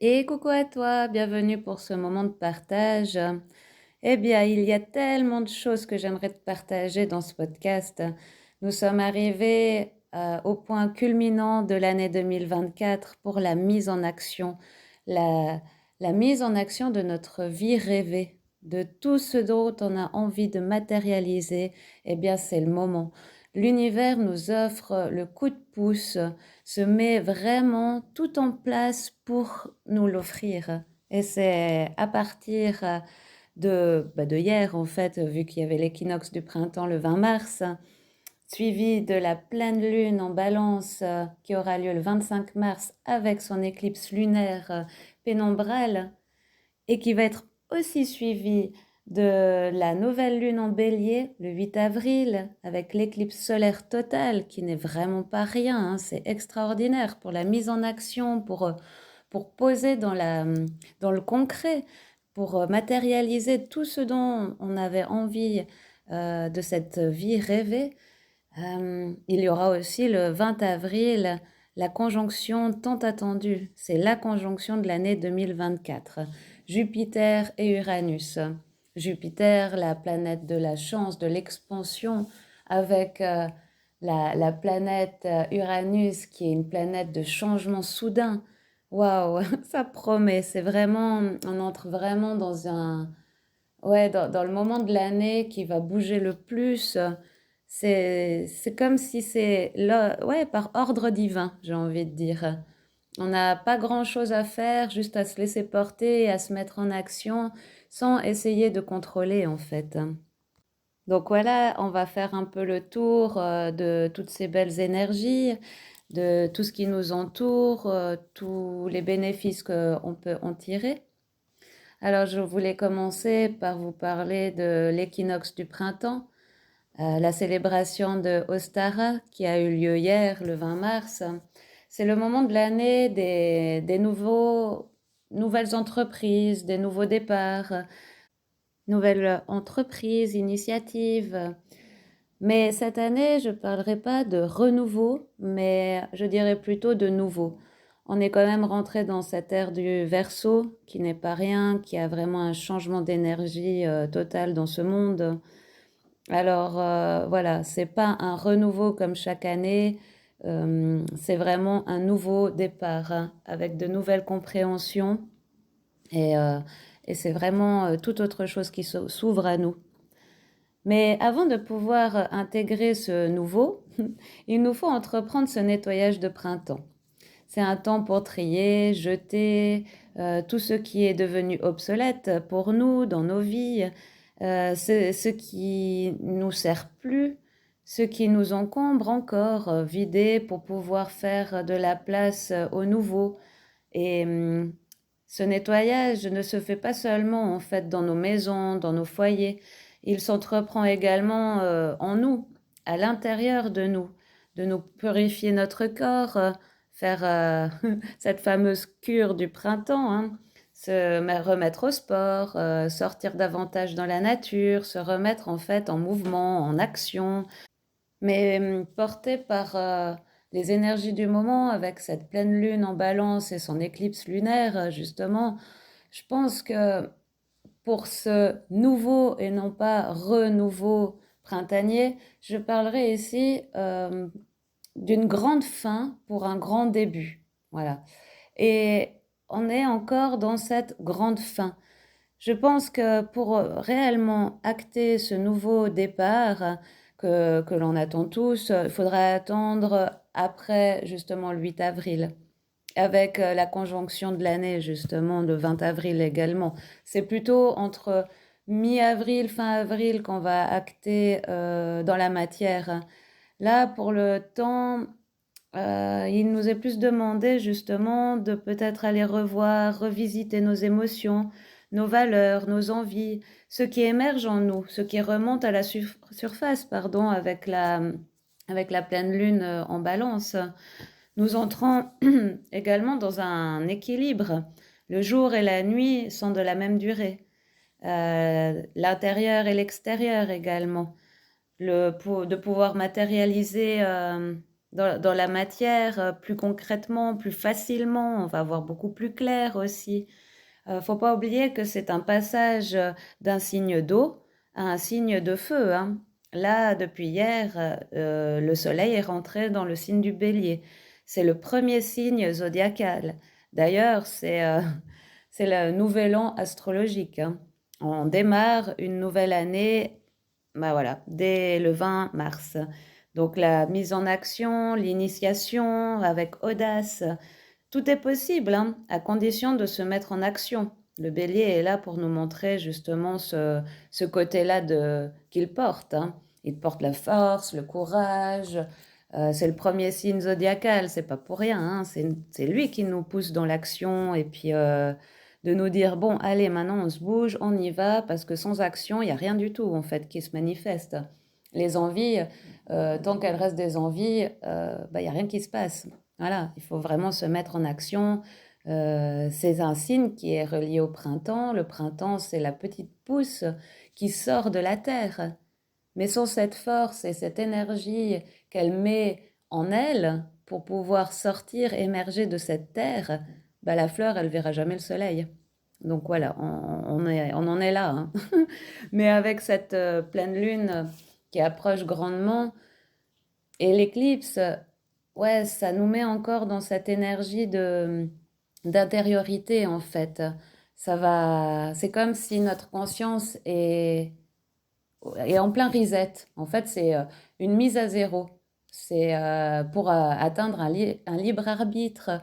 Et coucou à toi, bienvenue pour ce moment de partage. Eh bien, il y a tellement de choses que j'aimerais te partager dans ce podcast. Nous sommes arrivés au point culminant de l'année 2024 pour la mise en action, la, la mise en action de notre vie rêvée, de tout ce dont on a envie de matérialiser. Eh bien, c'est le moment. L'univers nous offre le coup de pouce, se met vraiment tout en place pour nous l'offrir. Et c'est à partir de hier, en fait, vu qu'il y avait l'équinoxe du printemps le 20 mars, suivi de la pleine lune en balance qui aura lieu le 25 mars avec son éclipse lunaire pénombrale et qui va être aussi suivi de la nouvelle lune en bélier le 8 avril avec l'éclipse solaire totale qui n'est vraiment pas rien, hein, c'est extraordinaire pour la mise en action, pour poser dans le concret, pour matérialiser tout ce dont on avait envie de cette vie rêvée. Il y aura aussi le 20 avril la conjonction tant attendue. C'est la conjonction de l'année 2024. Jupiter et Uranus. Jupiter, la planète de la chance, de l'expansion, avec la planète Uranus, qui est une planète de changement soudain. Waouh, ça promet. C'est vraiment, on entre vraiment dans le moment de l'année qui va bouger le plus. C'est comme si c'est là, ouais, par ordre divin, j'ai envie de dire. On n'a pas grand-chose à faire, juste à se laisser porter et à se mettre en action sans essayer de contrôler en fait. Donc voilà, on va faire un peu le tour de toutes ces belles énergies, de tout ce qui nous entoure, tous les bénéfices qu'on peut en tirer. Alors je voulais commencer par vous parler de l'équinoxe du printemps, la célébration de Ostara qui a eu lieu hier, le 20 mars. C'est le moment de l'année des nouvelles entreprises, des nouveaux départs, nouvelles entreprises, initiatives. Mais cette année, je ne parlerai pas de renouveau, mais je dirais plutôt de nouveau. On est quand même rentré dans cette ère du Verseau, qui n'est pas rien, qui a vraiment un changement d'énergie total dans ce monde. Alors voilà, c'est pas un renouveau comme chaque année, c'est vraiment un nouveau départ hein, avec de nouvelles compréhensions et, euh, et c'est vraiment tout autre chose qui s'ouvre à nous. Mais avant de pouvoir intégrer ce nouveau, il nous faut entreprendre ce nettoyage de printemps. C'est un temps pour trier, jeter tout ce qui est devenu obsolète pour nous dans nos vies, ce qui nous sert plus, ce qui nous encombre encore, vider pour pouvoir faire de la place au nouveau. Et ce nettoyage ne se fait pas seulement en fait dans nos maisons, dans nos foyers, il s'entreprend également en nous, à l'intérieur de nous purifier notre corps, faire cette fameuse cure du printemps, hein, remettre au sport, sortir davantage dans la nature, se remettre en fait en mouvement, en action, mais porté par les énergies du moment, avec cette pleine lune en balance et son éclipse lunaire, justement, je pense que pour ce nouveau et non pas renouveau printanier, je parlerai ici d'une grande fin pour un grand début. Voilà. Et on est encore dans cette grande fin. Je pense que pour réellement acter ce nouveau départ que l'on attend tous, il faudra attendre après justement le 8 avril, avec la conjonction de l'année justement, le 20 avril également. C'est plutôt entre mi-avril, fin avril qu'on va acter dans la matière. Là, pour le temps, il nous est plus demandé justement de peut-être aller revoir, revisiter nos émotions, nos valeurs, nos envies, ce qui émerge en nous, ce qui remonte à la surface, pardon, avec la pleine lune en balance. Nous entrons également dans un équilibre. Le jour et la nuit sont de la même durée. L'intérieur et l'extérieur également. De pouvoir matérialiser dans la matière, plus concrètement, plus facilement, on va voir beaucoup plus clair aussi. Faut pas oublier que c'est un passage, d'un signe d'eau à un signe de feu, hein. Là, depuis hier, le soleil est rentré dans le signe du Bélier. C'est le premier signe zodiacal. D'ailleurs, c'est le nouvel an astrologique, hein. On démarre une nouvelle année, bah, voilà, dès le 20 mars. Donc la mise en action, l'initiation avec audace, tout est possible, hein, à condition de se mettre en action. Le bélier est là pour nous montrer justement ce côté-là qu'il porte, hein. Il porte la force, le courage. C'est le premier signe zodiacal, c'est pas pour rien, hein. C'est lui qui nous pousse dans l'action et puis de nous dire, bon, allez, maintenant on se bouge, on y va, parce que sans action, il n'y a rien du tout en fait qui se manifeste. Les envies, tant qu'elles restent des envies, bah, il n'y a rien qui se passe. Voilà, il faut vraiment se mettre en action. C'est un signe qui est relié au printemps. Le printemps, c'est la petite pousse qui sort de la terre. Mais sans cette force et cette énergie qu'elle met en elle pour pouvoir sortir, émerger de cette terre, bah, la fleur, elle verra jamais le soleil. Donc voilà, on en est là, hein. Mais avec cette pleine lune qui approche grandement et l'éclipse, ouais, ça nous met encore dans cette énergie d'intériorité en fait. C'est comme si notre conscience est en plein reset. En fait, c'est une mise à zéro. C'est pour atteindre un libre arbitre.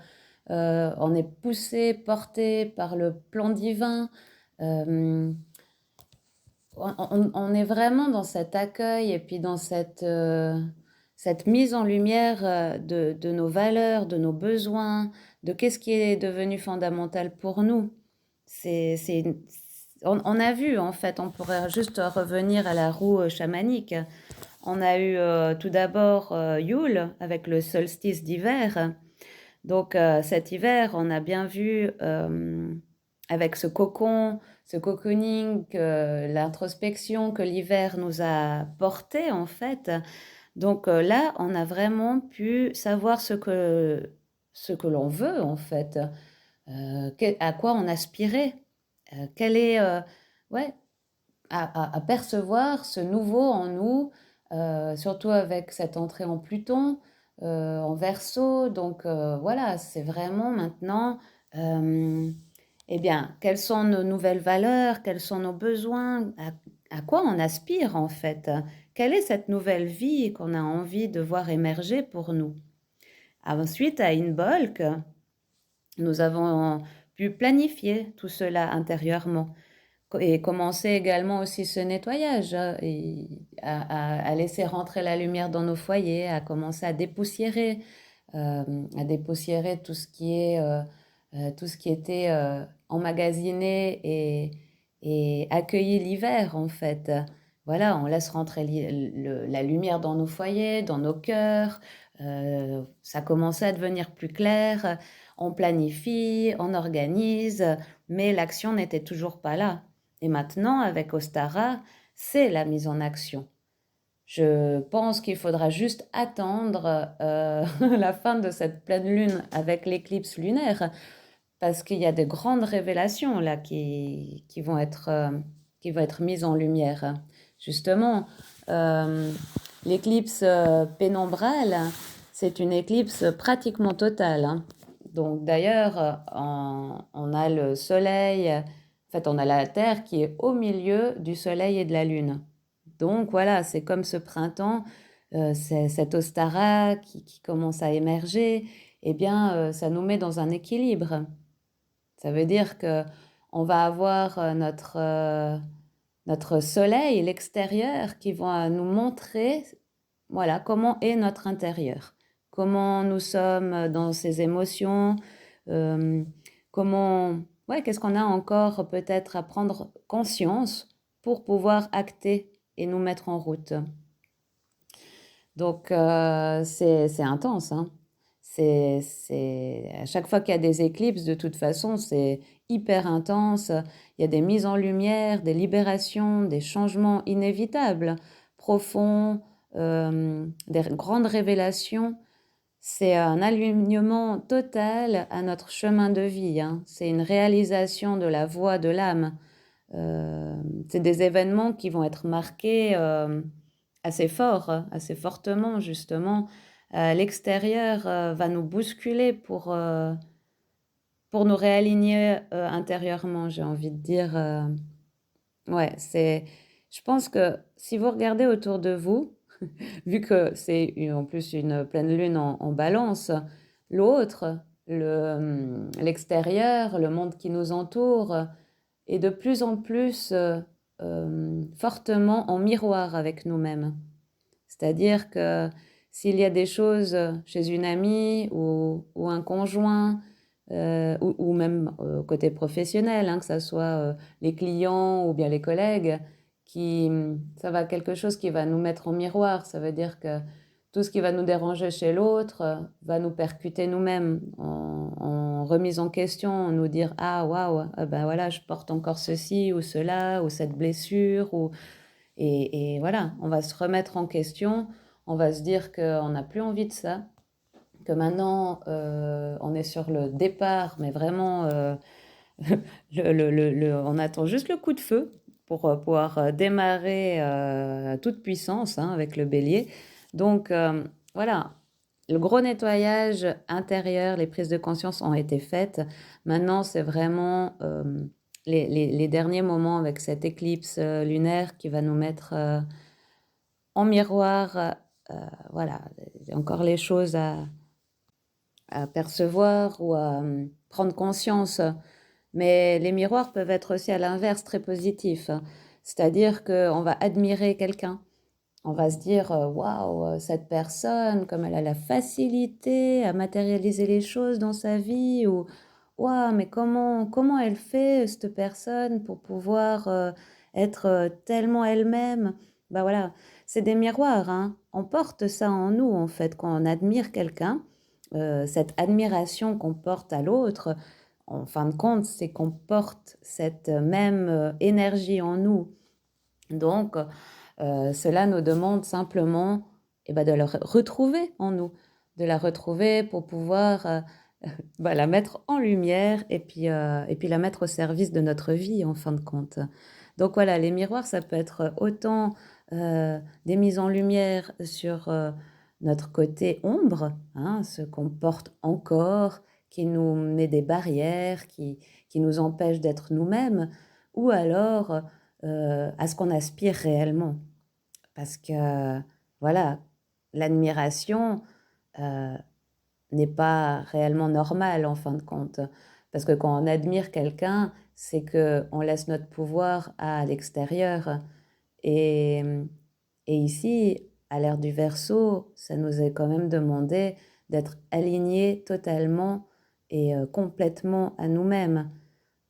On est poussé, porté par le plan divin. Euh, on est vraiment dans cet accueil et puis dans cette mise en lumière de nos valeurs, de nos besoins, de qu'est-ce qui est devenu fondamental pour nous. C'est on a vu, en fait, on pourrait juste revenir à la roue chamanique. On a eu tout d'abord Yule avec le solstice d'hiver. Donc cet hiver, on a bien vu avec ce cocon, ce cocooning, l'introspection que l'hiver nous a porté en fait. Donc là, on a vraiment pu savoir ce que l'on veut en fait, à quoi on aspirait, quel est, ouais, à percevoir ce nouveau en nous, surtout avec cette entrée en Pluton, en Verseau. Donc voilà, c'est vraiment maintenant, euh, eh bien, quelles sont nos nouvelles valeurs, quels sont nos besoins, à quoi on aspire en fait, quelle est cette nouvelle vie qu'on a envie de voir émerger pour nous. Ensuite, à Inbolc, nous avons pu planifier tout cela intérieurement et commencer également aussi ce nettoyage, et à laisser rentrer la lumière dans nos foyers, euh, à dépoussiérer tout ce qui était emmagasiné et accueilli l'hiver en fait. Voilà, on laisse rentrer la lumière dans nos foyers, dans nos cœurs. Ça commençait à devenir plus clair. On planifie, on organise, mais l'action n'était toujours pas là. Et maintenant, avec Ostara, c'est la mise en action. Je pense qu'il faudra juste attendre la fin de cette pleine lune avec l'éclipse lunaire, parce qu'il y a de grandes révélations là qui vont être mises en lumière. Justement, euh, l'éclipse pénombrale, c'est une éclipse pratiquement totale, hein. Donc d'ailleurs, on a le soleil, en fait on a la Terre qui est au milieu du soleil et de la lune. Donc voilà, c'est comme ce printemps, c'est cette Ostara qui commence à émerger, eh bien ça nous met dans un équilibre. Ça veut dire que on va avoir notre soleil, l'extérieur, qui va nous montrer, voilà, comment est notre intérieur, comment nous sommes dans ces émotions, euh, comment, ouais, qu'est-ce qu'on a encore peut-être à prendre conscience pour pouvoir acter et nous mettre en route. Donc, c'est intense, hein. À chaque fois qu'il y a des éclipses, de toute façon, c'est hyper intense. Il y a des mises en lumière, des libérations, des changements inévitables, profonds, des grandes révélations. c'est un alignement total à notre chemin de vie, hein. C'est une réalisation de la voie de l'âme. C'est des événements qui vont être marqués assez fort, assez fortement justement. L'extérieur va nous bousculer pour nous réaligner intérieurement, j'ai envie de dire. Ouais, je pense que si vous regardez autour de vous, vu que c'est en plus une pleine lune en balance, l'autre, l'extérieur, le monde qui nous entoure, est de plus en plus fortement en miroir avec nous-mêmes. C'est-à-dire que s'il y a des choses chez une amie ou un conjoint, ou même côté professionnel, hein, que ce soit les clients ou bien les collègues, ça va quelque chose qui va nous mettre en miroir. Ça veut dire que tout ce qui va nous déranger chez l'autre va nous percuter nous-mêmes en remise en question, nous dire ah waouh, ben voilà, je porte encore ceci ou cela ou cette blessure et voilà, on va se remettre en question, on va se dire qu'on n'a plus envie de ça, que maintenant on est sur le départ, mais vraiment on attend juste le coup de feu pour pouvoir démarrer à toute puissance hein, avec le bélier. Donc voilà, le gros nettoyage intérieur, les prises de conscience ont été faites. Maintenant, c'est vraiment les derniers moments avec cette éclipse lunaire qui va nous mettre en miroir. Voilà, il y a encore les choses à percevoir ou à prendre conscience. Mais les miroirs peuvent être aussi à l'inverse très positifs. C'est-à-dire qu'on va admirer quelqu'un. On va se dire, waouh, cette personne, comme elle a la facilité à matérialiser les choses dans sa vie, ou waouh, mais comment elle fait, cette personne, pour pouvoir être tellement elle-même. Bah voilà, c'est des miroirs, hein. On porte ça en nous, en fait, quand on admire quelqu'un, cette admiration qu'on porte à l'autre, en fin de compte, c'est qu'on porte cette même énergie en nous. Donc, cela nous demande simplement de la retrouver en nous, de la retrouver pour pouvoir la mettre en lumière et puis la mettre au service de notre vie en fin de compte. Donc voilà, les miroirs, ça peut être autant des mises en lumière sur notre côté ombre, hein, ce qu'on porte encore, qui nous met des barrières, qui nous empêche d'être nous-mêmes, ou alors à ce qu'on aspire réellement. Parce que, voilà, l'admiration n'est pas réellement normale en fin de compte. Parce que quand on admire quelqu'un, c'est qu'on laisse notre pouvoir à l'extérieur. Et, et ici, à l'ère du Verseau, ça nous est quand même demandé d'être alignés totalement et complètement à nous-mêmes.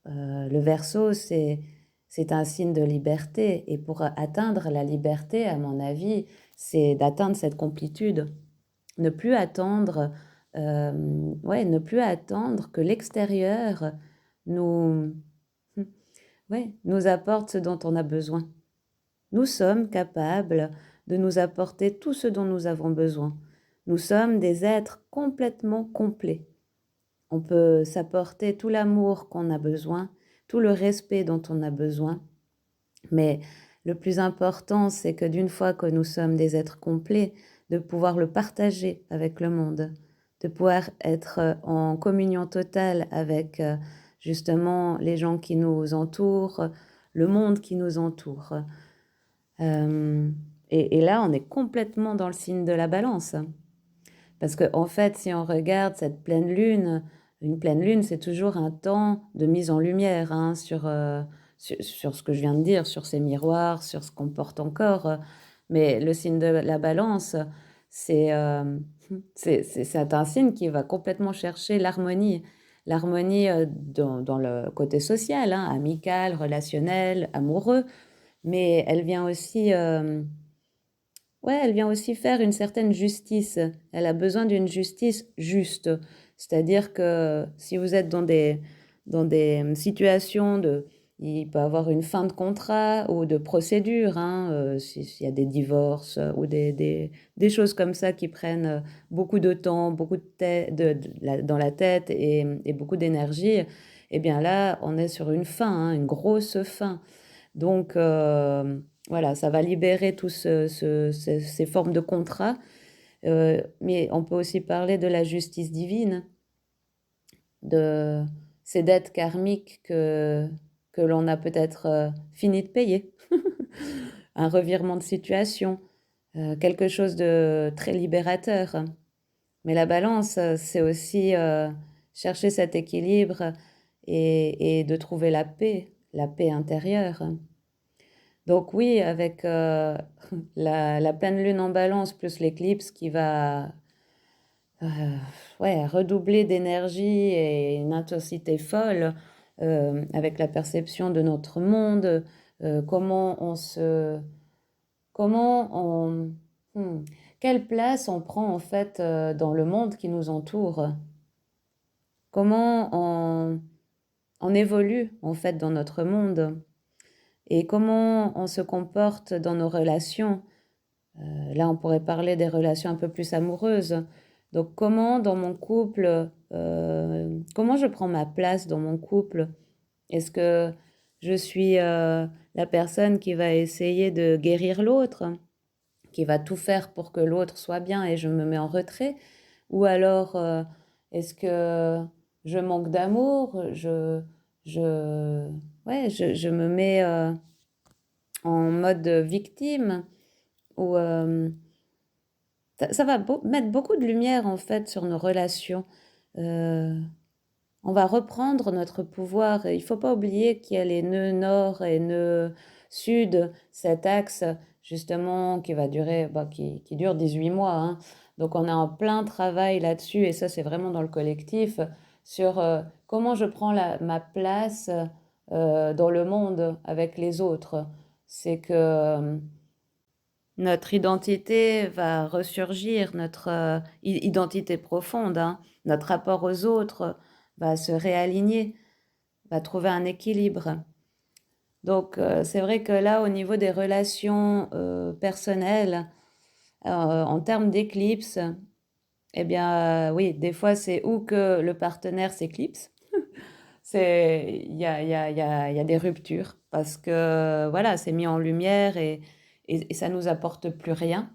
Le Verseau, c'est un signe de liberté. Et pour atteindre la liberté, à mon avis, c'est d'atteindre cette complétude. Ne plus attendre, ne plus attendre que l'extérieur nous, nous apporte ce dont on a besoin. Nous sommes capables de nous apporter tout ce dont nous avons besoin. Nous sommes des êtres complètement complets. On peut s'apporter tout l'amour qu'on a besoin, tout le respect dont on a besoin. Mais le plus important, c'est que d'une fois que nous sommes des êtres complets, de pouvoir le partager avec le monde, de pouvoir être en communion totale avec justement les gens qui nous entourent, le monde qui nous entoure. Et là, on est complètement dans le signe de la balance. Parce qu'en fait, si on regarde cette pleine lune, une pleine lune, c'est toujours un temps de mise en lumière hein, sur ce que je viens de dire, sur ces miroirs, sur ce qu'on porte encore. Mais le signe de la balance, c'est un signe qui va complètement chercher l'harmonie. L'harmonie dans le côté social, hein, amical, relationnel, amoureux. Mais elle vient aussi... elle vient aussi faire une certaine justice. Elle a besoin d'une justice juste. C'est-à-dire que si vous êtes dans des situations de... il peut avoir une fin de contrat ou de procédure, hein, s'il y a des divorces ou des choses comme ça qui prennent beaucoup de temps, beaucoup dans la tête et beaucoup d'énergie, eh bien là, on est sur une fin, hein, une grosse fin. Donc, voilà, ça va libérer tous ces formes de contrats. Mais on peut aussi parler de la justice divine, de ces dettes karmiques que l'on a peut-être fini de payer. Un revirement de situation, quelque chose de très libérateur. Mais la balance, c'est aussi chercher cet équilibre et de trouver la paix intérieure. Donc oui, avec la pleine lune en balance plus l'éclipse qui va ouais, redoubler d'énergie et une intensité folle avec la perception de notre monde, comment on se... Comment on... hmm, quelle place on prend en fait dans le monde qui nous entoure? Comment on évolue en fait dans notre monde? Et comment on se comporte dans nos relations? Là, on pourrait parler des relations un peu plus amoureuses. Donc, comment dans mon couple, comment je prends ma place dans mon couple? Est-ce que je suis la personne qui va essayer de guérir l'autre, qui va tout faire pour que l'autre soit bien et je me mets en retrait? Ou alors, est-ce que je manque d'amour? Ouais, je me mets en mode victime ou ça va mettre beaucoup de lumière en fait sur nos relations. Euh, on va reprendre notre pouvoir. Il ne faut pas oublier qu'il y a les nœuds nord et nœuds sud, cet axe justement qui va durer, qui dure 18 mois, hein. Donc on est en plein travail là-dessus et ça c'est vraiment dans le collectif sur comment je prends ma place dans le monde avec les autres. C'est que notre identité va ressurgir, notre identité profonde, hein. Notre rapport aux autres va se réaligner, va trouver un équilibre. Donc, c'est vrai que là, au niveau des relations personnelles, en termes d'éclipse, eh bien, oui, des fois, c'est où que le partenaire s'éclipse. Il y a des ruptures parce que, voilà, c'est mis en lumière et ça nous apporte plus rien.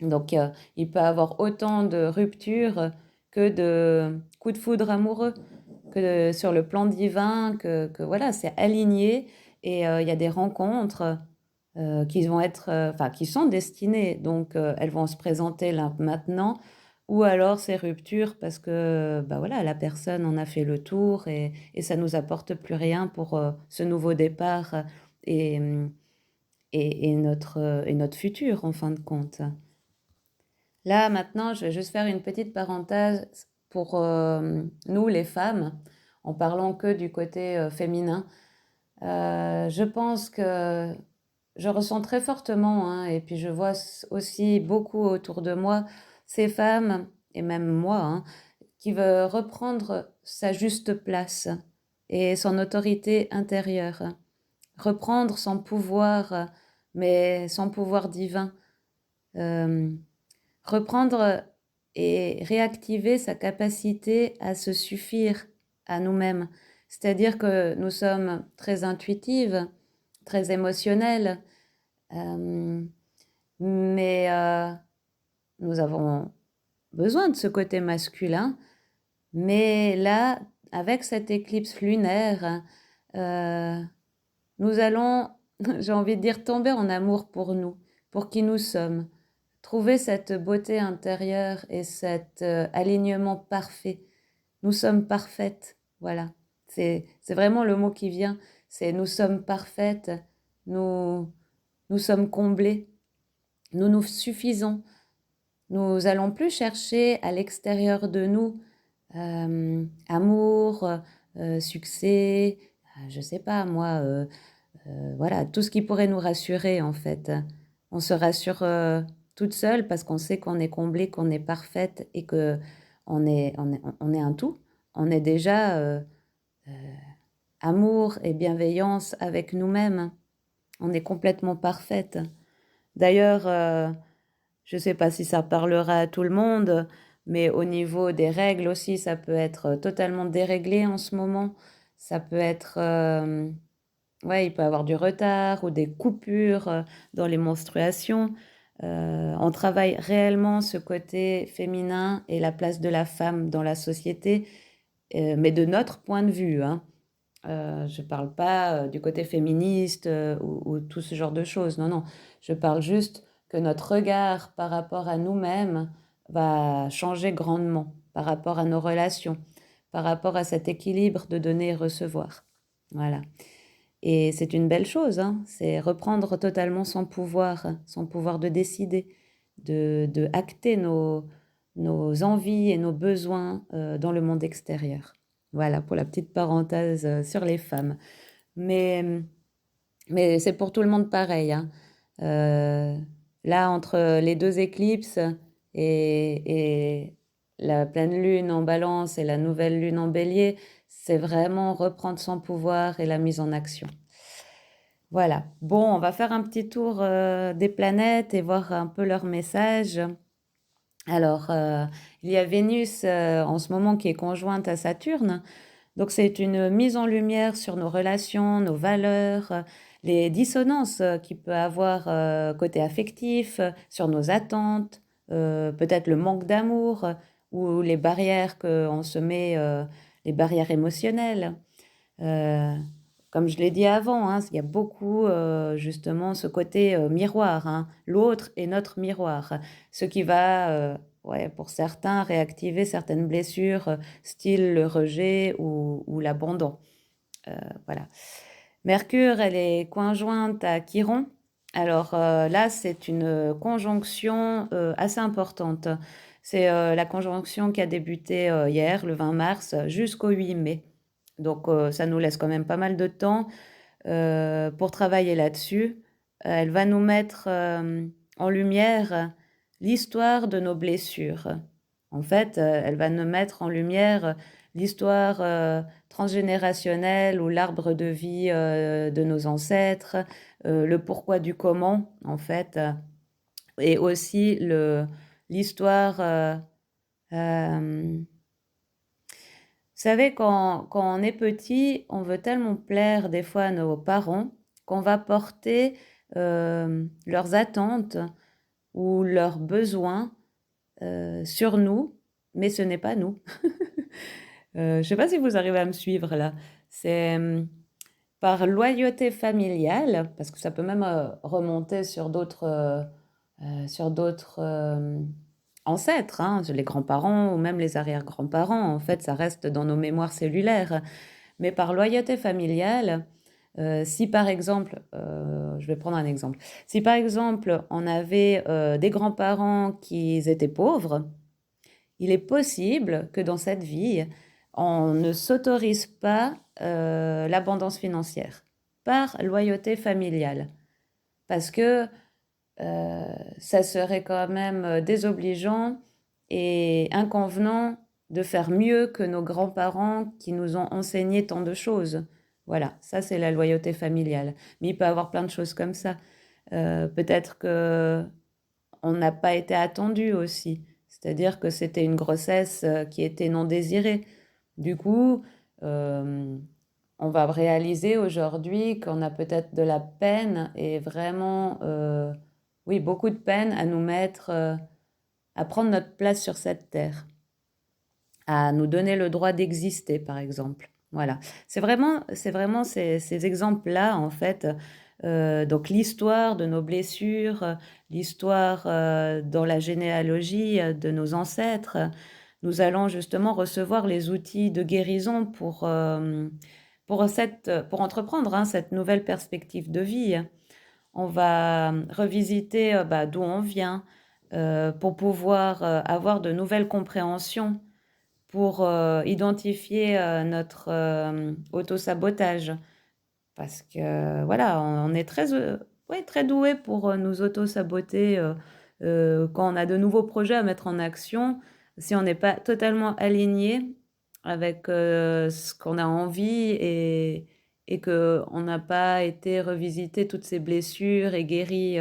Donc, il peut avoir autant de ruptures que de coups de foudre amoureux, que sur le plan divin, que voilà, c'est aligné et il y a des rencontres qui vont être, enfin, qui sont destinées. Donc, elles vont se présenter là maintenant, ou alors ces ruptures parce que, bah voilà, la personne en a fait le tour et ça nous apporte plus rien pour ce nouveau départ et, et notre futur en fin de compte. Là, maintenant, je vais juste faire une petite parenthèse pour nous, les femmes, en parlant que du côté féminin. Je pense que je ressens très fortement, hein, et puis je vois aussi beaucoup autour de moi, ces femmes, et même moi, hein, qui veulent reprendre sa juste place et son autorité intérieure, reprendre son pouvoir, mais son pouvoir divin. Euh, Reprendre et réactiver sa capacité à se suffire à nous-mêmes. C'est-à-dire que nous sommes très intuitives, très émotionnelles, euh, mais nous avons besoin de ce côté masculin. Mais là, avec cette éclipse lunaire, euh, nous allons, j'ai envie de dire, tomber en amour pour nous, pour qui nous sommes. Trouver cette beauté intérieure et cet alignement parfait. Nous sommes parfaites, voilà. C'est vraiment le mot qui vient. C'est nous sommes parfaites, nous sommes comblées, nous nous suffisons. Nous allons plus chercher à l'extérieur de nous amour, succès, je sais pas moi, voilà, tout ce qui pourrait nous rassurer en fait. On se rassure toute seule parce qu'on sait qu'on est comblé, qu'on est parfaite et que on est un tout. On est déjà amour et bienveillance avec nous-mêmes. On est complètement parfaite. D'ailleurs, je ne sais pas si ça parlera à tout le monde, mais au niveau des règles aussi, ça peut être totalement déréglé en ce moment. Ça peut être, ouais, il peut y avoir du retard ou des coupures, dans les menstruations. On travaille réellement ce côté féminin et la place de la femme dans la société, mais de notre point de vue, hein. Je parle pas, du côté féministe, ou tout ce genre de choses. Non, non. Je parle juste que notre regard par rapport à nous-mêmes va changer grandement par rapport à nos relations, par rapport à cet équilibre de donner et recevoir. Voilà, et c'est une belle chose, hein. C'est reprendre totalement son pouvoir de décider, de acter nos envies et nos besoins, dans le monde extérieur. Voilà pour la petite parenthèse, sur les femmes. Mais, mais c'est pour tout le monde pareil, hein. Heu, Là, entre les 2 éclipses et la pleine lune en Balance et la nouvelle lune en Bélier, c'est vraiment reprendre son pouvoir et la mise en action. Voilà. Bon, on va faire un petit tour, des planètes et voir un peu leurs messages. Alors, il y a Vénus, en ce moment qui est conjointe à Saturne. Donc c'est une mise en lumière sur nos relations, nos valeurs, les dissonances, qu'il peut avoir, côté affectif, sur nos attentes, peut-être le manque d'amour, ou les barrières qu'on se met, les barrières émotionnelles. Heu, Comme je l'ai dit avant, hein, il y a beaucoup, justement ce côté, miroir, hein. L'autre est notre miroir, ce qui va, ouais, pour certains, réactiver certaines blessures, style le rejet ou l'abandon. Voilà. Mercure, elle est conjointe à Chiron. Alors, là, c'est une, conjonction, assez importante. C'est, la conjonction qui a débuté, hier, le 20 mars, jusqu'au 8 mai. Donc, ça nous laisse quand même pas mal de temps, pour travailler là-dessus. Elle va nous mettre, en lumière l'histoire de nos blessures. En fait, elle va nous mettre en lumière l'histoire, transgénérationnelle ou l'arbre de vie, de nos ancêtres, le pourquoi du comment, en fait, et aussi l'histoire, hem vous savez, quand on est petit, on veut tellement plaire des fois à nos parents qu'on va porter, leurs attentes ou leurs besoins, sur nous, mais ce n'est pas nous. Je ne sais pas si vous arrivez à me suivre là? C'est, par loyauté familiale, parce que ça peut même, remonter sur d'autres, ancêtres, hein, les grands-parents ou même les arrière-grands-parents. En fait, ça reste dans nos mémoires cellulaires. Mais par loyauté familiale, si par exemple, je vais prendre un exemple. Si par exemple, on avait, des grands-parents qui étaient pauvres, il est possible que dans cette vie, on ne s'autorise pas, l'abondance financière, par loyauté familiale. Parce que, ça serait quand même, désobligeant et inconvenant de faire mieux que nos grands-parents qui nous ont enseigné tant de choses. Voilà, ça c'est la loyauté familiale. Mais il peut y avoir plein de choses comme ça. Peut-être qu'on n'a pas été attendu aussi. C'est-à-dire que c'était une grossesse, qui était non désirée. Du coup, on va réaliser aujourd'hui qu'on a peut-être de la peine et vraiment, oui, beaucoup de peine à nous mettre, à prendre notre place sur cette terre, à nous donner le droit d'exister, par exemple. Voilà. C'est vraiment ces exemples-là, en fait, donc l'histoire de nos blessures, l'histoire, dans la généalogie, de nos ancêtres. Nous allons justement recevoir les outils de guérison pour entreprendre, hein, cette nouvelle perspective de vie. On va, revisiter, bah, d'où on vient, pour pouvoir, avoir de nouvelles compréhensions, pour, identifier, notre, autosabotage. Parce que voilà, on est très, ouais, très doué pour, nous auto-saboter, quand on a de nouveaux projets à mettre en action. Si on n'est pas totalement aligné avec, ce qu'on a envie et qu'on n'a pas été revisiter toutes ces blessures et guéri,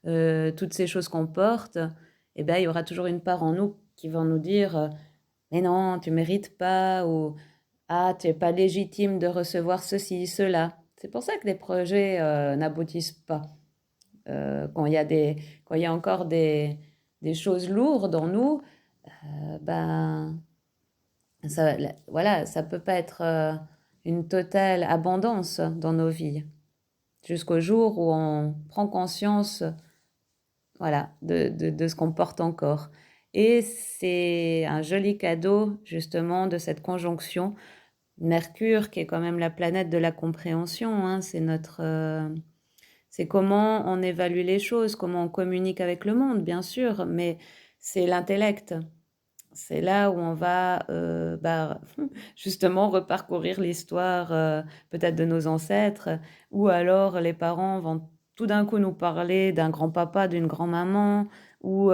toutes ces choses qu'on porte, et ben, il y aura toujours une part en nous qui va nous dire, «Mais non, tu mérites pas» ou «Ah, tu es pas légitime de recevoir ceci, cela». C'est pour ça que les projets, n'aboutissent pas. Quand il y a encore des choses lourdes en nous, ben, voilà, ça peut pas être, une totale abondance dans nos vies. Jusqu'au jour où on prend conscience, voilà, de ce qu'on porte encore. Et c'est un joli cadeau, justement, de cette conjonction. Mercure, qui est quand même la planète de la compréhension, hein, c'est comment on évalue les choses, comment on communique avec le monde, bien sûr, mais c'est l'intellect. C'est là où on va, justement reparcourir l'histoire, peut-être de nos ancêtres, ou alors les parents vont tout d'un coup nous parler d'un grand-papa, d'une grand-maman, ou,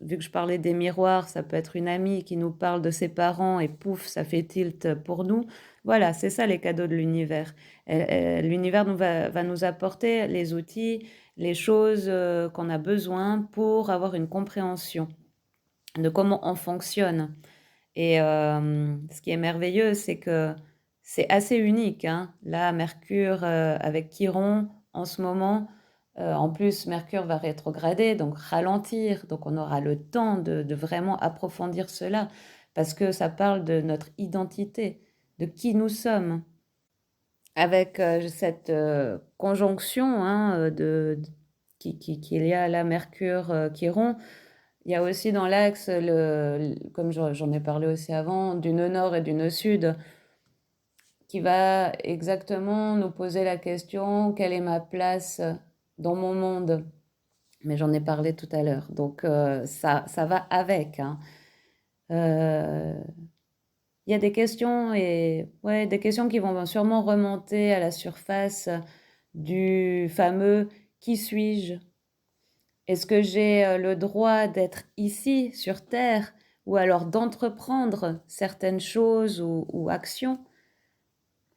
vu que je parlais des miroirs, ça peut être une amie qui nous parle de ses parents et pouf, ça fait tilt pour nous. Voilà, c'est ça les cadeaux de l'univers. L'univers va nous apporter les outils, les choses, qu'on a besoin pour avoir une compréhension de comment on fonctionne. Et ce qui est merveilleux, c'est que c'est assez unique, hein. Là, Mercure, avec Chiron, en ce moment, en plus, Mercure va rétrograder, donc ralentir, donc on aura le temps de vraiment approfondir cela, parce que ça parle de notre identité, de qui nous sommes. Avec, cette, conjonction, hein, qu'il y a là, Mercure, Chiron, il y a aussi dans l'axe comme j'en ai parlé aussi avant, du nœud nord et du nœud sud, qui va exactement nous poser la question: «Quelle est ma place dans mon monde?» Mais j'en ai parlé tout à l'heure, donc ça va avec, hein. Heu, il y a des questions et ouais, des questions qui vont sûrement remonter à la surface du fameux: «Qui suis-je?» Est-ce que j'ai, le droit d'être ici sur terre ou alors d'entreprendre certaines choses ou actions?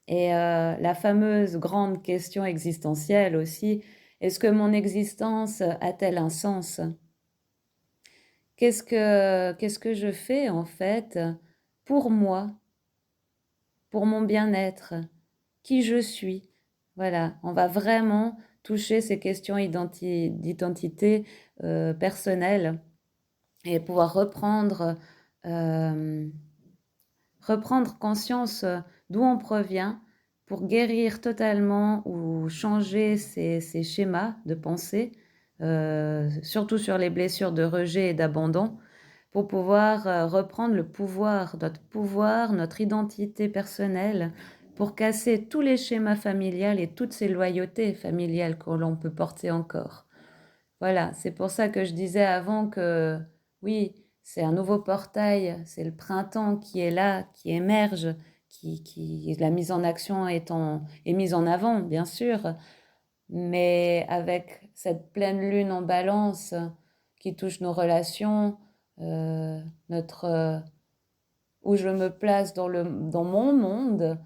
Et la fameuse grande question existentielle aussi: «Est-ce que mon existence a-t-elle un sens?» Qu'est-ce que je fais en fait pour moi, pour mon bien-être? Qui je suis? Voilà, on va vraiment toucher ces questions d'identité, personnelle. Et pouvoir hem, reprendre conscience, d'où on provient pour guérir totalement ou changer ces schémas de pensée, surtout sur les blessures de rejet et d'abandon, pour pouvoir, reprendre le pouvoir, notre identité personnelle, pour casser tous les schémas familiales et toutes ces loyautés familiales que l'on peut porter encore. Voilà, c'est pour ça que je disais avant que oui, c'est un nouveau portail, c'est le printemps qui est là, qui émerge, qui la mise en action est mise en avant, bien sûr, mais avec cette pleine lune en Balance qui touche nos relations, notre, où je me place dans mon monde,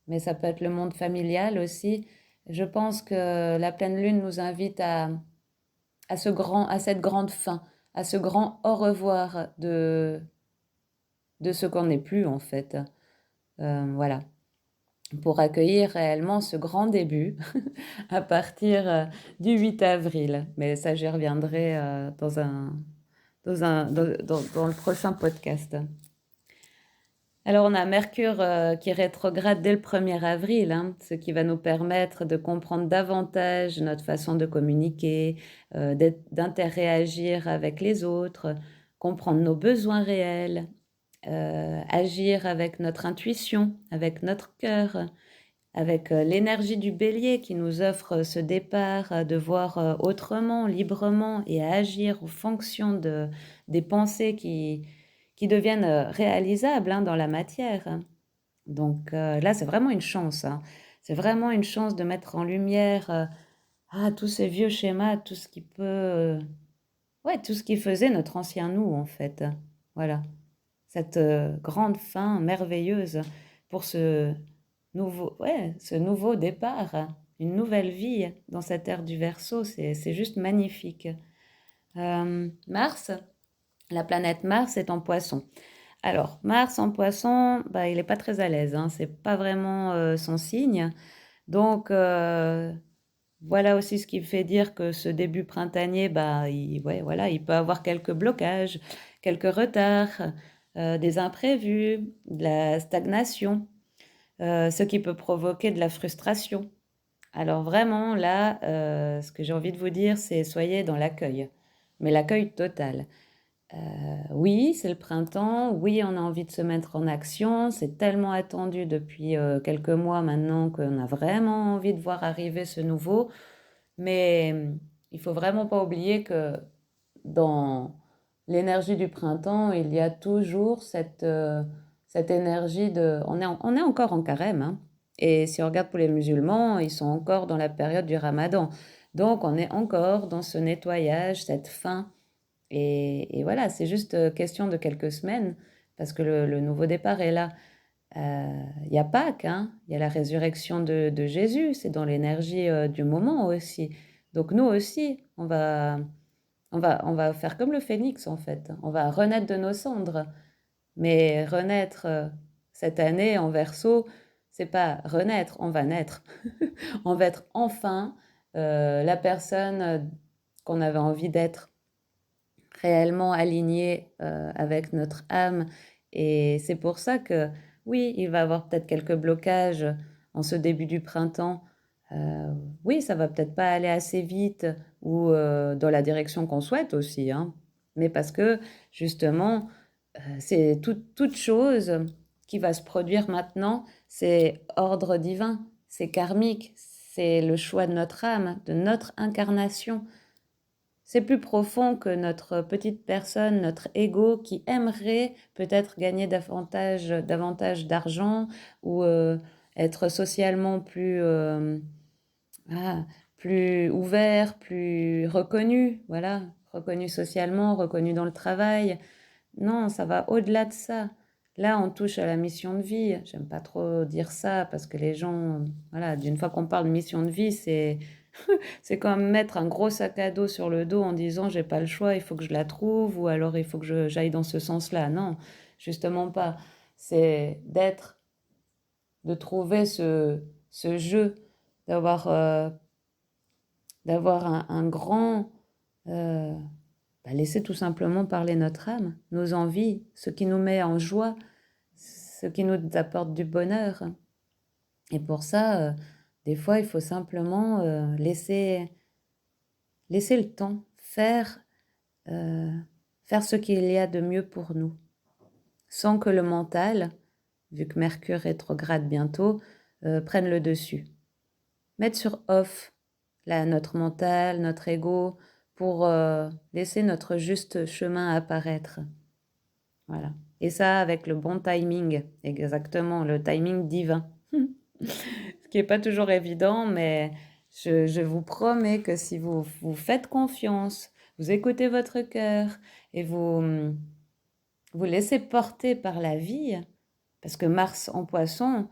mais ça peut être le monde familial aussi. Je pense que la pleine lune nous invite à cette grande fin, à ce grand au revoir de ce qu'on n'est plus en fait. Voilà, pour accueillir réellement ce grand début à partir, du 8 avril. Mais ça, j'y reviendrai, dans le prochain podcast. Alors on a Mercure, qui rétrograde dès le 1er avril, hein, ce qui va nous permettre de comprendre davantage notre façon de communiquer, d'interréagir avec les autres, comprendre nos besoins réels, agir avec notre intuition, avec notre cœur, avec, l'énergie du Bélier qui nous offre ce départ, de voir, autrement, librement et à agir en fonction des pensées qui deviennent, réalisables, hein, dans la matière. Donc, là, c'est vraiment une chance, hein. C'est vraiment une chance de mettre en lumière, tous ces vieux schémas, tout ce qui peut, ouais, tout ce qui faisait notre ancien nous, en fait. Voilà, cette, grande fin merveilleuse pour ce ce nouveau départ, une nouvelle vie dans cette ère du Verseau. C'est juste magnifique. Mars, la planète Mars est en Poisson. Alors, Mars en Poisson, bah, il n'est pas très à l'aise, hein, c'est pas vraiment son signe. Donc, voilà aussi ce qui fait dire que ce début printanier, bah, ouais, voilà, il peut avoir quelques blocages, quelques retards, des imprévus, de la stagnation, ce qui peut provoquer de la frustration. Alors vraiment, là, ce que j'ai envie de vous dire, c'est soyez dans l'accueil, mais l'accueil total. Oui, c'est le printemps, oui, on a envie de se mettre en action, c'est tellement attendu depuis quelques mois maintenant qu'on a vraiment envie de voir arriver ce nouveau, mais il faut vraiment pas oublier que dans l'énergie du printemps, il y a toujours cette énergie de... On est encore en carême, hein. Et si on regarde pour les musulmans, ils sont encore dans la période du ramadan. Donc on est encore dans ce nettoyage, cette faim. Et voilà, c'est juste question de quelques semaines, parce que le nouveau départ est là. Il y a Pâques, hein, il y a la résurrection de Jésus, c'est dans l'énergie du moment aussi. Donc nous aussi, on va faire comme le phénix en fait. On va renaître de nos cendres. Mais renaître cette année en Verseau, c'est pas renaître, on va naître. On va être enfin la personne qu'on avait envie d'être, réellement alignée avec notre âme. Et c'est pour ça que oui, il va y avoir peut-être quelques blocages en ce début du printemps. Oui, ça va peut-être pas aller assez vite ou dans la direction qu'on souhaite aussi, hein. Mais parce que justement, c'est toute chose qui va se produire maintenant, c'est ordre divin, c'est karmique, c'est le choix de notre âme, de notre incarnation. C'est plus profond que notre petite personne, notre ego qui aimerait peut-être gagner davantage d'argent ou être socialement ah, plus ouvert, plus reconnu, voilà, reconnu socialement, reconnu dans le travail. Non, ça va au-delà de ça. Là, on touche à la mission de vie. J'aime pas trop dire ça parce que les gens, voilà, d'une fois qu'on parle de mission de vie, c'est comme mettre un gros sac à dos sur le dos en disant j'ai pas le choix, il faut que je la trouve ou alors il faut que j'aille dans ce sens-là. Non, justement pas. C'est de trouver ce jeu, d'avoir d'avoir un grand euh, laisser tout simplement parler notre âme, nos envies, ce qui nous met en joie, ce qui nous apporte du bonheur. Et pour ça, des fois, il faut simplement laisser le temps euh, faire ce qu'il y a de mieux pour nous, sans que le mental, vu que Mercure rétrograde bientôt, prenne le dessus. Mettre sur off là, notre mental, notre ego, pour laisser notre juste chemin apparaître. Voilà. Et ça avec le bon timing, exactement, le timing divin. Ce qui n'est pas toujours évident, mais je vous promets que si vous faites confiance, vous écoutez votre cœur et vous laissez porter par la vie, parce que Mars en Poisson,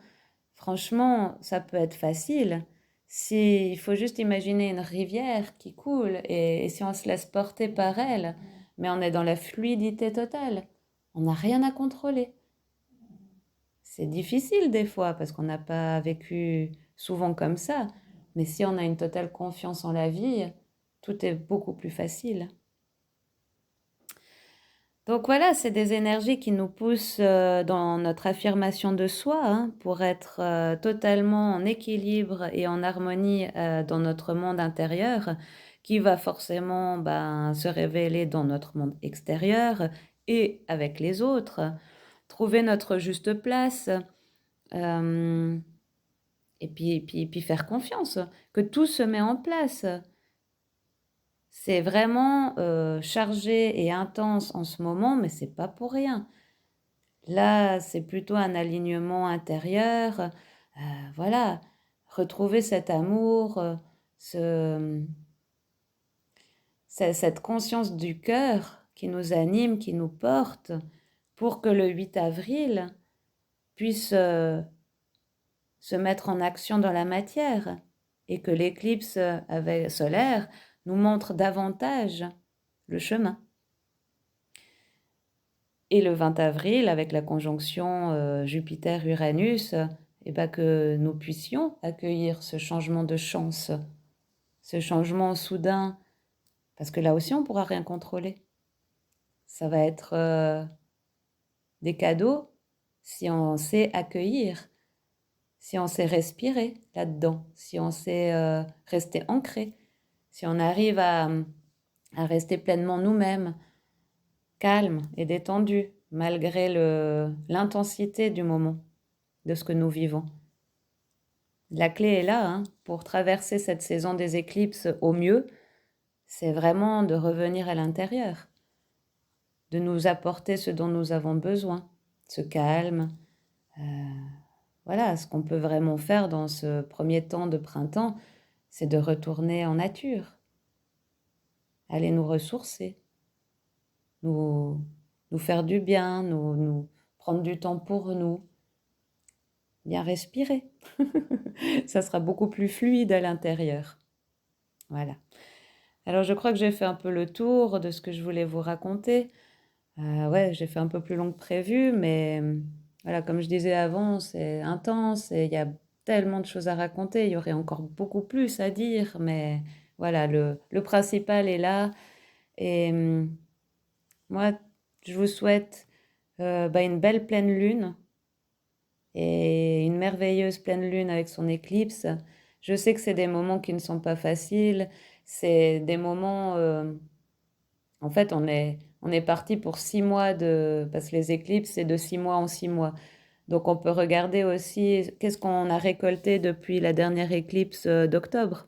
franchement, ça peut être facile. Si, il faut juste imaginer une rivière qui coule et si on se laisse porter par elle, mais on est dans la fluidité totale, on n'a rien à contrôler. C'est difficile des fois parce qu'on n'a pas vécu souvent comme ça, mais si on a une totale confiance en la vie, tout est beaucoup plus facile. Donc voilà, c'est des énergies qui nous poussent dans notre affirmation de soi, hein, pour être totalement en équilibre et en harmonie dans notre monde intérieur, qui va forcément se révéler dans notre monde extérieur et avec les autres. Trouver notre juste place euh, et puis faire confiance, que tout se met en place. C'est vraiment chargé et intense en ce moment, mais c'est pas pour rien. Là, c'est plutôt un alignement intérieur. Voilà, retrouver cet amour, ce, cette conscience du cœur qui nous anime, qui nous porte, pour que le 8 avril puisse se mettre en action dans la matière et que l'éclipse solaire nous montre davantage le chemin. Et le 20 avril, avec la conjonction Jupiter-Uranus, que nous puissions accueillir ce changement de chance, ce changement soudain, parce que là aussi on ne pourra rien contrôler. Ça va être des cadeaux si on sait accueillir, si on sait respirer là-dedans, si on sait rester ancré, si on arrive à rester pleinement nous-mêmes, calme et détendu, malgré l'intensité du moment, de ce que nous vivons. La clé est là, hein, pour traverser cette saison des éclipses au mieux, c'est vraiment de revenir à l'intérieur, de nous apporter ce dont nous avons besoin, ce calme. Voilà, ce qu'on peut vraiment faire dans ce premier temps de printemps, c'est de retourner en nature, aller nous ressourcer, nous faire du bien, nous prendre du temps pour nous, bien respirer. Ça sera beaucoup plus fluide à l'intérieur. Voilà. Alors, je crois que j'ai fait un peu le tour de ce que je voulais vous raconter. Ouais, j'ai fait un peu plus long que prévu, mais voilà, comme je disais avant, c'est intense et il y a tellement de choses à raconter. Il y aurait encore beaucoup plus à dire, mais voilà, le principal est là. Et moi, je vous souhaite une belle pleine lune et une merveilleuse pleine lune avec son éclipse. Je sais que c'est des moments qui ne sont pas faciles. C'est des moments... en fait, on est parti pour 6 mois parce que les éclipses, c'est de 6 mois en 6 mois. Donc, on peut regarder aussi qu'est-ce qu'on a récolté depuis la dernière éclipse d'octobre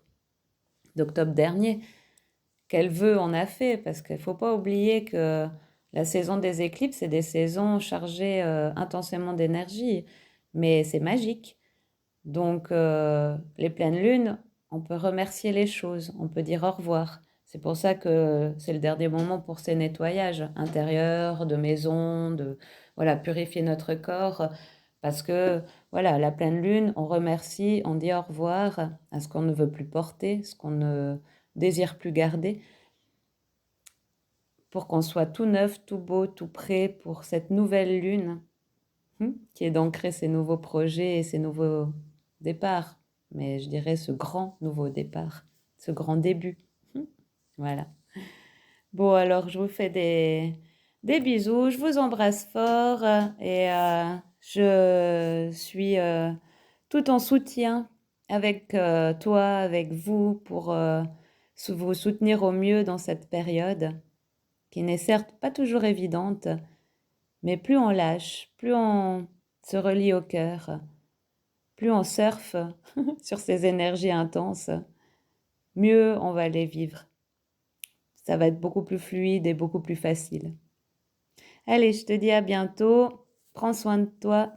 dernier. Quel vœu on a fait, parce qu'il ne faut pas oublier que la saison des éclipses, c'est des saisons chargées intensément d'énergie, mais c'est magique. Donc, les pleines lunes, on peut remercier les choses, on peut dire au revoir. C'est pour ça que c'est le dernier moment pour ces nettoyages intérieurs, de maison, voilà, purifier notre corps. Parce que, voilà, la pleine lune, on remercie, on dit au revoir à ce qu'on ne veut plus porter, ce qu'on ne désire plus garder, pour qu'on soit tout neuf, tout beau, tout prêt pour cette nouvelle lune qui est d'ancrer ces nouveaux projets et ces nouveaux départs. Mais je dirais ce grand nouveau départ, ce grand début. Voilà. Bon, alors je vous fais des bisous, je vous embrasse fort et je suis tout en soutien avec toi, avec vous, pour vous soutenir au mieux dans cette période qui n'est certes pas toujours évidente, mais plus on lâche, plus on se relie au cœur, plus on surfe sur ces énergies intenses, mieux on va les vivre. Ça va être beaucoup plus fluide et beaucoup plus facile. Allez, je te dis à bientôt. Prends soin de toi.